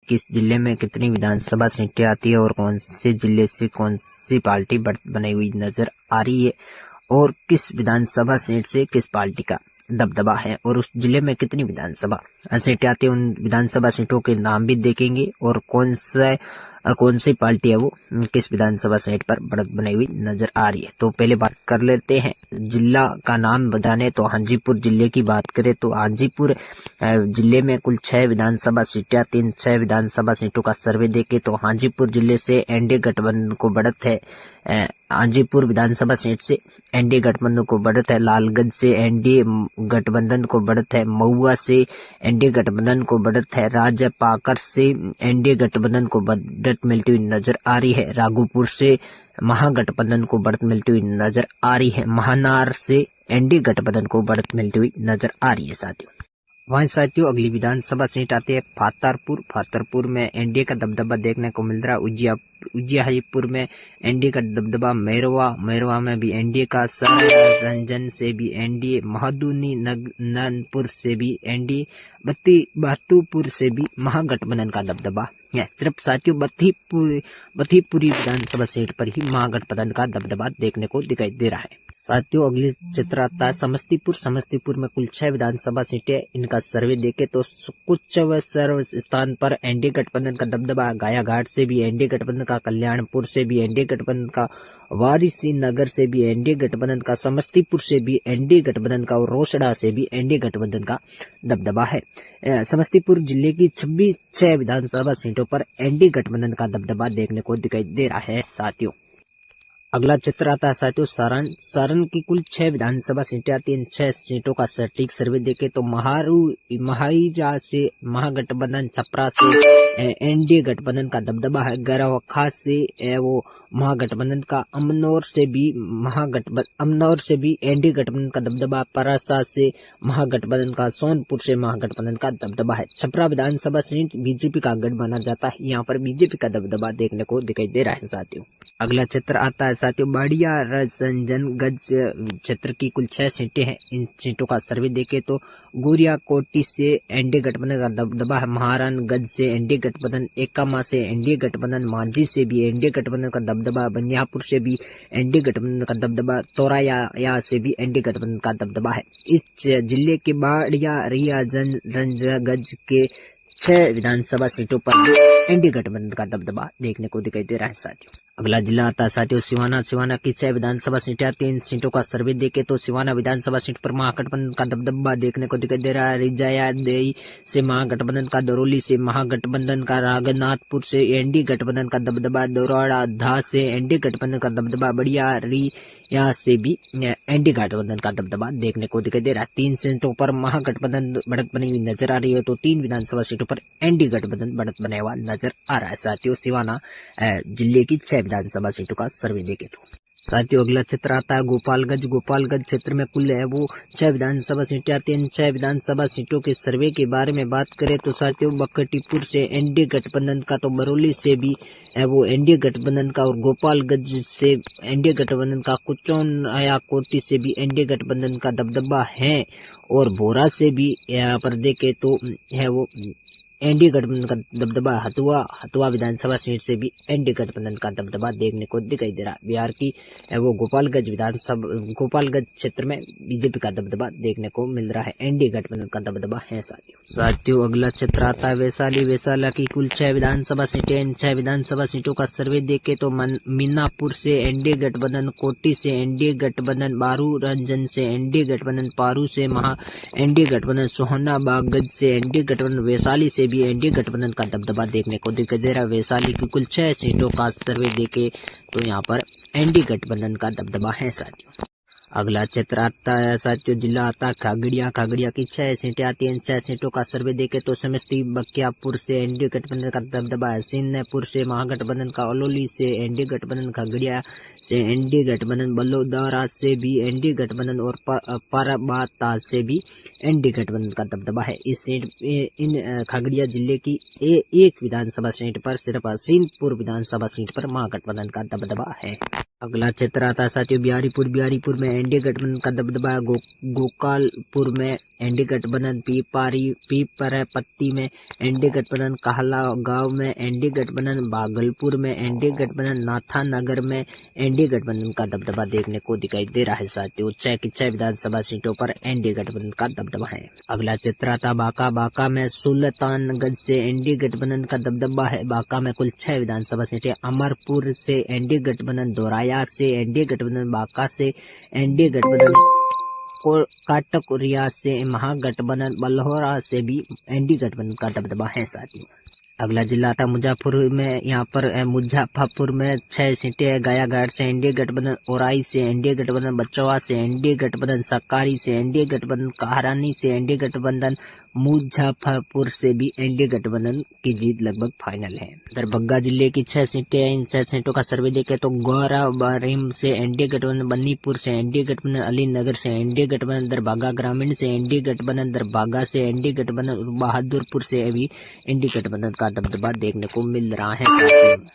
किस जिले में कितनी विधानसभा सीटें आती है और कौन से जिले से कौन सी पार्टी बनी हुई नजर आ रही है और किस विधानसभा सीट से किस पार्टी का दबदबा है और उस जिले में कितनी विधानसभा सीटें आती है, उन विधानसभा सीटों के नाम भी देखेंगे और कौन सी पार्टी है वो किस विधानसभा सीट पर बढ़त बनाई हुई नजर आ रही है। तो पहले बात कर लेते हैं जिला का नाम बताने, तो हाजीपुर जिले की बात करें तो हाजीपुर जिले में कुल 6 विधानसभा सीटें आती हैं। 6 विधानसभा सीटों का सर्वे देखे तो हाजीपुर जिले से एनडीए गठबंधन को बढ़त है। हाजीपुर विधानसभा सीट से एनडीए गठबंधन को बढ़त है। लालगंज से एनडीए गठबंधन को बढ़त है। महुआ से एनडीए गठबंधन को बढ़त है। राजापाकर से एनडीए गठबंधन को बढ़त मिलती हुई नजर आ रही है। राघोपुर से महागठबंधन को बढ़त मिलती हुई नजर आ रही है। महानार से एनडीए गठबंधन को बढ़त मिलती हुई नजर आ रही है साथियों। वहीं साथियों अगली विधानसभा सीट आती है फातरपुर। फातरपुर में एनडीए का दबदबा देखने को मिल रहा है। उजियापुर में एनडीए का दबदबा। मैरवा में भी एनडीए का। रंजन से भी एनडीए। महदूनी ननपुर से भी एनडीए। बत्तीपुर से भी महागठबंधन का दबदबा है। सिर्फ साथियों बत्तीपुरी विधानसभा सीट पर ही महागठबंधन का दबदबा देखने को दिखाई दे रहा है। साथियों अगली चित्र आता है समस्तीपुर में कुल 6 विधानसभा सीटें। इनका सर्वे देखे तो कुछ सर्व स्थान पर एनडीए गठबंधन का दबदबा। गायाघाट से भी एनडीए गठबंधन का। कल्याणपुर से भी एनडीए गठबंधन का। वारिसी नगर से भी एनडीए गठबंधन का। समस्तीपुर से भी एनडीए गठबंधन का और रोसड़ा से भी एनडीए गठबंधन का दबदबा है। समस्तीपुर जिले की 6 विधानसभा सीटों पर एनडीए गठबंधन का दबदबा देखने को दिखाई दे रहा है साथियों। अगला चित्र आता है साथियों सारण की कुल 6 विधानसभा सीटें आती हैं। 6 सीटों का सटीक सर्वे देखे तो महाईरा से महागठबंधन। छपरा से एनडीए गठबंधन का दबदबा है। गरवखा से वो महागठबंधन का। अमनौर से भी एनडीए गठबंधन का दबदबा। परासा से महागठबंधन का। सोनपुर से महागठबंधन का दबदबा है। छपरा विधानसभा सीट बीजेपी का गढ़ माना जाता है। यहाँ पर बीजेपी का दबदबा देखने को दिखाई दे रहा है साथियों। अगला चित्र आता है साथियों बाड़िया रंजनगंज क्षेत्र की कुल 6 सीटें हैं। इन सीटों का सर्वे देखे तो गोरिया कोटी से एनडीए गठबंधन का दबदबा है। महारानगंज से एनडीए गठबंधन। एकामा से एनडीए गठबंधन। मांझी से भी एनडीए गठबंधन का दबदबा। बनियापुर से भी एनडीए गठबंधन का दबदबा। तोराया से भी एनडीए गठबंधन का दबदबा है। इस जिले के बाड़िया रंजनगंज के 6 विधानसभा सीटों पर एनडीए गठबंधन का दबदबा देखने को दिखाई दे रहा है साथियों। अगला जिला आता है साथियों सिवाना की 6 विधानसभा सीटें आती हैं। 3 सीटों का सर्वे देखे तो सिवाना विधानसभा सीट पर महागठबंधन का दबदबा देखने को दिखाई दे रहा है। रिजायादेई से महागठबंधन का। दरौली से महागठबंधन का। राघनाथपुर से एनडीए गठबंधन का दबदबा। दौराड़ा से एनडीए गठबंधन का दबदबा। बढ़िया से भी एनडीए गठबंधन का दबदबा देखने को दिखाई दे रहा है। 3 सीटों पर महागठबंधन बढ़त बनी हुई नजर आ रही है तो 3 विधानसभा सीटों पर एनडीए गठबंधन बढ़त बना हुआ नजर आ रहा है साथियों। सिवाना जिले की 6 विधानसभा सीटों का सर्वे देखे तो साथियों अगला चित्र आता है गोपालगंज क्षेत्र में कुल है वो 6 विधानसभा सीटें आती हैं। 6 विधानसभा सीटों के सर्वे के बारे में बात करें तो साथियों बकटीपुर से एनडीए गठबंधन का। तो बरौली से भी है वो एनडीए गठबंधन का और गोपालगंज से एनडीए गठबंधन का। कुचौनया कोटी से भी एनडीए गठबंधन का दबदबा है और बोरा से भी यहाँ पर देखे तो है वो एनडीए गठबंधन का दबदबा। हथुआ विधानसभा सीट से भी एनडीए गठबंधन का दबदबा देखने को दिखाई दे रहा है। बिहार की वो गोपालगंज क्षेत्र में बीजेपी का दबदबा देखने को मिल रहा है। एनडीए गठबंधन का दबदबा है साथियों अगला चित्र आता है वैशाली की कुल 6 विधानसभा सीटें। इन 6 विधानसभा सीटों का सर्वे देखे तो मीनापुर से एनडीए गठबंधन। कोटी से एनडीए गठबंधन। बारू रंजन से एनडीए गठबंधन। पारू से एनडीए गठबंधन। सोहनाबागंज से एनडीए गठबंधन। वैशाली से भी एनडीए गठबंधन का दबदबा देखने को दिखाई दे रहा है। वैशाली की कुल 6 सीटों का सर्वे देखे तो यहाँ पर एनडीए गठबंधन का दबदबा है साथियों। अगला चित्र आता है साथियों जिला आता है खागड़िया की 6 सीटें आती हैं। 6 सीटों का सर्वे देखे तो समस्ती बख्तियारपुर से एनडीए गठबंधन का दबदबा है। सिन्नपुर से महागठबंधन का। अलोली से एनडीए गठबंधन। खगड़िया से एनडीए गठबंधन। बलोदरा से भी एनडीए गठबंधन और परबाता से भी एनडीए गठबंधन का दबदबा है। इन खगड़िया जिले की एक विधानसभा सीट पर सिर्फ हसीनपुर विधानसभा सीट पर महागठबंधन का दबदबा है। अगला चित्र आता है साथियों बिहारीपुर में एनडीए गठबंधन का दबदबा है। गोपालपुर में एनडीए गठबंधन पीपरपत्ती में, एनडीए गठबंधन कहला गांव में, एनडीए गठबंधन भागलपुर में, एनडीए गठबंधन नाथानगर में एनडीए गठबंधन का दबदबा देखने को दिखाई दे रहा है। साथियों 6 की 6 विधानसभा सीटों पर एनडीए गठबंधन का दबदबा है। अगला चित्र आता बांका में सुल्तानगंज से एनडीए गठबंधन का दबदबा है। बांका में कुल 6 विधानसभा सीटें, अमरपुर से एनडीए गठबंधन, दोराया से एनडीए गठबंधन, बांका से एनडीए गठबंधन, काटकुरिया से महागठबंधन, बल्होरा से भी एनडीए गठबंधन का दबदबा है। साथियों अगला जिला था मुजफ्फरपुर में, यहाँ पर मुजफ्फरपुर में 6 सीटें, गयागढ़ से एनडीए गठबंधन, ओराई से एनडीए गठबंधन, बचवा से एनडीए गठबंधन, सरकारी से एनडीए गठबंधन, कहारानी से एनडीए गठबंधन, मुजफ्फरपुर से भी एनडीए गठबंधन की जीत लगभग फाइनल है। दरभंगा जिले की 6 सीटें, इन 6 सीटों का सर्वे देखें तो गौराबरीम से एनडीए गठबंधन, बन्नीपुर से एनडीए गठबंधन, अलीनगर से एनडीए गठबंधन, दरभंगा ग्रामीण से एनडीए गठबंधन, दरभंगा से एनडीए गठबंधन, बहादुरपुर से भी एनडीए गठबंधन का दबदबा देखने को मिल रहा है।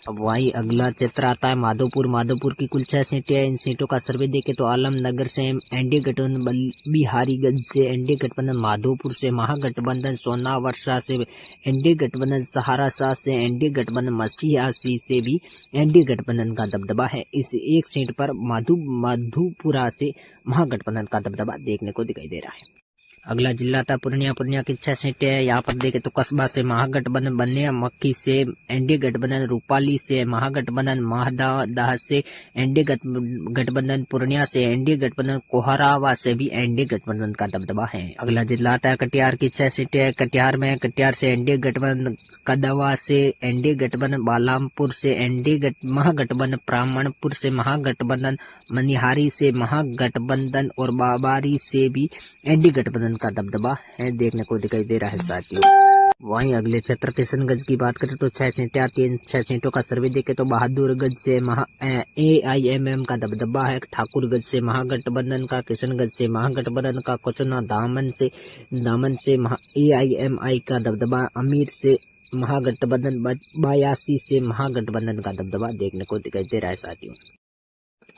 अब वही अगला चित्र आता है माधोपुर की कुल 6 सीटें, इन सीटों का सर्वे देखें तो आलमनगर से एनडीए गठबंधन, बिहारीगंज से एनडीए गठबंधन, माधोपुर से महागठबंधन, सोनावर्षा से एनडीए गठबंधन, सहारसा से एनडीए गठबंधन, मसीहासी से भी एनडीए गठबंधन का दबदबा है। इस एक सीट पर मधुपुरा से महागठबंधन का दबदबा देखने को दिखाई दे रहा है। अगला जिला था पूर्णिया की 6 सीटें है। यहाँ पर देखें तो कस्बा से महागठबंधन, बनिया मक्खी से एनडीए गठबंधन, रूपाली से महागठबंधन, महदाह से एनडीए गठबंधन, पूर्णिया से एनडीए गठबंधन, कोहरावा से भी एनडीए गठबंधन का दबदबा है। अगला जिला आता है कटिहार की 6 सीटें है। कटिहार से एनडीए गठबंधन, कदवा से एनडीए गठबंधन, बालामपुर से एनडीए महागठबंधन, ब्राह्मणपुर से महागठबंधन, मनिहारी से महागठबंधन और बाबारी से भी एनडीए गठबंधन का दबदबा है देखने को दिखाई दे रहा है। साथियों वहीं अगले क्षेत्र किशनगंज की बात करें तो 6 सीटें आती हैं। 6 सीटों का सर्वे देखें तो बहादुरगंज से AIMM का दबदबा है, ठाकुरगंज से महागठबंधन का, किशनगंज से महागठबंधन का, कोचना दामन से AIMI का दबदबा, अमीर से महागठबंधन, 82 से महागठबंधन का दबदबा देखने को दिखाई दे रहा है। साथियों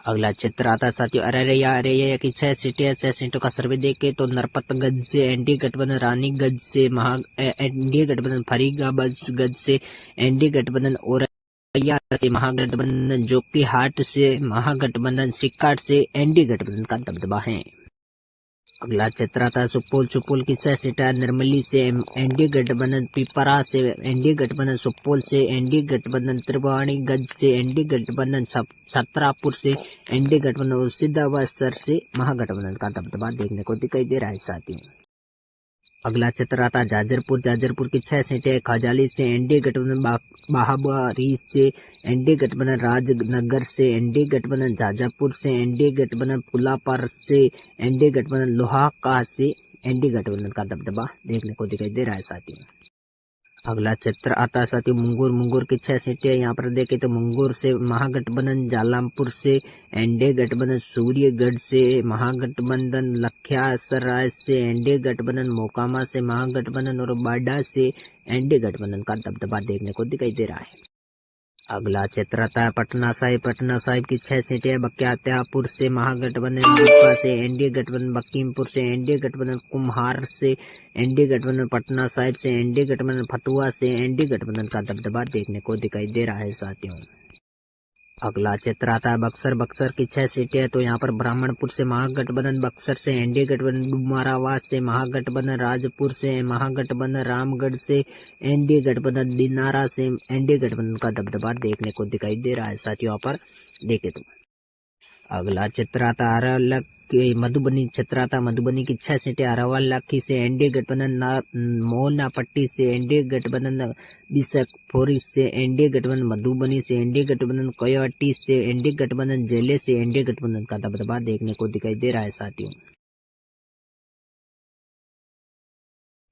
अगला चित्र आता है साथियों अररिया की 6 सीटें, 6 सीटों का सर्वे देखे तो नरपतगंज से एनडीए गठबंधन, रानीगंज से एनडीए गठबंधन, फरीदाबाद से एनडीए गठबंधन, औरैया से महागठबंधन, जोकीहाट से महागठबंधन, सिक्काट से एनडीए गठबंधन का दबदबा है। अगला चित्र आता है सुपौल की 6 सीटें, निर्मली से एनडीए गठबंधन, पिपरा से एनडीए गठबंधन, सुपौल से एनडीए गठबंधन, त्रिवेणीगंज से एनडीए गठबंधन, छतरापुर से एनडीए गठबंधन और सिद्धावस्थर से महागठबंधन का दबदबा देखने को दिखाई दे रहा है। साथियों अगला चित्र आता है जाजरपुर की 6 सीटें, खजाली से एनडीए गठबंधन, बाहाबारी से एनडीए गठबंधन, राजनगर से एनडीए गठबंधन, जाजरपुर से एनडीए गठबंधन, पुलापर से एनडीए गठबंधन, लोहाका से एनडीए गठबंधन का दबदबा देखने को दिखाई दे रहा है। साथियों अगला चित्र आता है साथियों मुंगूर की 6 सीटें, यहाँ पर देखें तो मुंगूर से महागठबंधन, जालमपुर से एनडीए गठबंधन, सूर्यगढ़ से महागठबंधन, लखीसराय से एनडीए गठबंधन, मोकामा से महागठबंधन और बाडा से एनडीए गठबंधन का दबदबा देखने को दिखाई दे रहा है। अगला चित्र आता है पटना साहिब की 6 सीटें, बख्तियारपुर से महागठबंधन, दीपा से एनडीए गठबंधन, बकीमपुर से एनडीए गठबंधन, कुम्हार से एनडीए गठबंधन, पटना साहिब से एनडीए गठबंधन, फतुहा से एनडीए गठबंधन का दबदबा देखने को दिखाई दे रहा है। साथियों अगला चित्र आता है बक्सर की 6 सीटें है। तो यहाँ पर ब्राह्मणपुर से महागठबंधन, बक्सर से एनडीए गठबंधन, डुमरावास से महागठबंधन, राजपुर से महागठबंधन, रामगढ़ से एनडीए गठबंधन, दिनारा से एनडीए गठबंधन का दबदबा देखने को दिखाई दे रहा है। साथियों यहाँ पर देखे तो अगला चित्र आता है मधुबनी की 6 सीटें, अरवल्ली से एनडीए गठबंधन, मोहनापट्टी से एनडीए गठबंधन, बिसखोरी से एनडीए गठबंधन, मधुबनी से एनडीए गठबंधन, कोयवाटी से एनडीए गठबंधन, जेले से एनडीए गठबंधन का दबदबा देखने को दिखाई दे रहा है। साथियों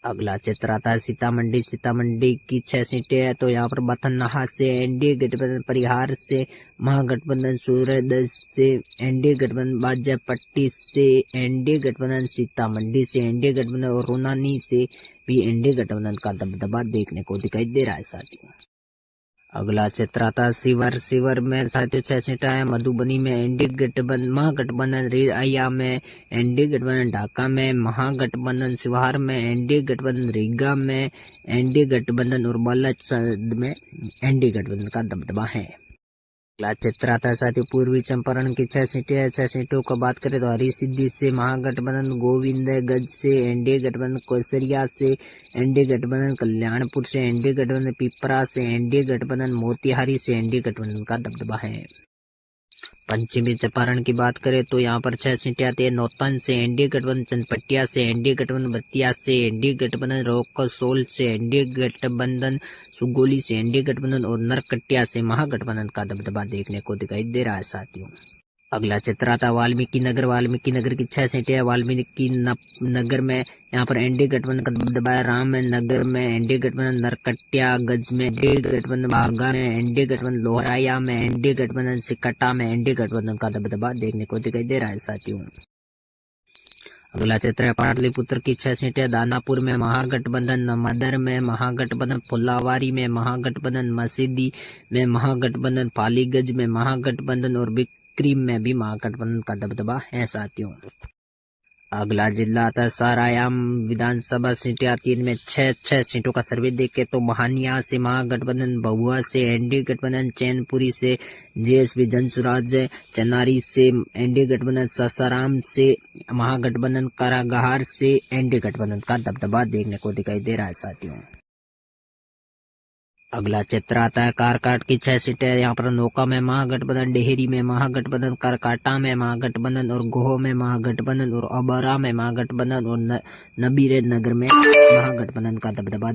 अगला चित्र आता है सीतामढ़ी की 6 सीटें है। तो यहाँ पर बथनाहा से एनडीए गठबंधन, परिहार से महागठबंधन, सूरत से एनडीए गठबंधन, बाजापट्टी से एनडीए गठबंधन, सीतामढ़ी से एनडीए गठबंधन और रोनानी से भी एनडीए गठबंधन का दबदबा देखने को दिखाई दे रहा है। साथियों अगला चित्र आता है शिवर में साथियों 6 सीटें हैं। मधुबनी में एनडीए गठबंधन महागठबंधन, रेया में एनडीए गठबंधन, ढाका में महागठबंधन, शिवहर में एनडीए गठबंधन, रीगा में एनडीए गठबंधन और बालासर में एनडीए गठबंधन का दबदबा है। अगला चित्र आता है साथियों पूर्वी चंपारण की 6 सीटें हैं। 6 सीटों को बात करें तो हरी सिद्धि से महागठबंधन, गोविंदगंज से एनडीए गठबंधन, कोसरिया से एनडीए गठबंधन, कल्याणपुर से एनडीए गठबंधन, पिपरा से एनडीए गठबंधन, मोतिहारी से एनडीए गठबंधन का दबदबा है। पश्चिमी चंपारण की बात करें तो यहाँ पर 6 सीटें आती है। नौतन से एनडीए गठबंधन, चनपटिया से एनडीए गठबंधन, बतिया से एनडीए गठबंधन, रोकसोल से एनडीए गठबंधन, सुगोली से एनडीए गठबंधन और नरकटिया से महागठबंधन का दबदबा देखने को दिखाई दे रहा है साथियों। अगला चित्र आता है वाल्मीकि नगर की 6 सीटें हैं। वाल्मीकि नगर में यहाँ पर एनडीए गठबंधन का दबदबा है। रामनगर में एनडीए गठबंधन, नरकटियागंज में एनडीए गठबंधन, बागा में एनडीए गठबंधन, लोहराया में एनडीए गठबंधन, सिकटा में एनडीए गठबंधन का दबदबा देखने को दिखाई दे रहा है साथियों। अगला चित्र है पाटलिपुत्र की 6 सीटें। दानापुर में महागठबंधन, मदर में महागठबंधन, फुलावारी में महागठबंधन, मसीदी में महागठबंधन, पालीगंज में महागठबंधन और क्रीम में भी महागठबंधन का दबदबा है साथियों। अगला जिला आता है सारायाम विधानसभा सीटें आती है। इनमें 6 सीटों का सर्वे देखे तो महानिया से महागठबंधन, बहुआ से एनडीए गठबंधन, चैनपुरी से जेएसपी जनसुराज, चनारी से एनडीए गठबंधन, सासाराम से महागठबंधन, कारागार से एनडीए गठबंधन का दबदबा देखने को दिखाई दे रहा है साथियों। अगला चित्र आता है कारकाट की 6 सीटें। यहाँ पर नौका में महागठबंधन, डेहरी में महागठबंधन, करकाटा में महागठबंधन और गोह में महागठबंधन और अबरा में महागठबंधन और नबीरे नगर में महागठबंधन का दबदबा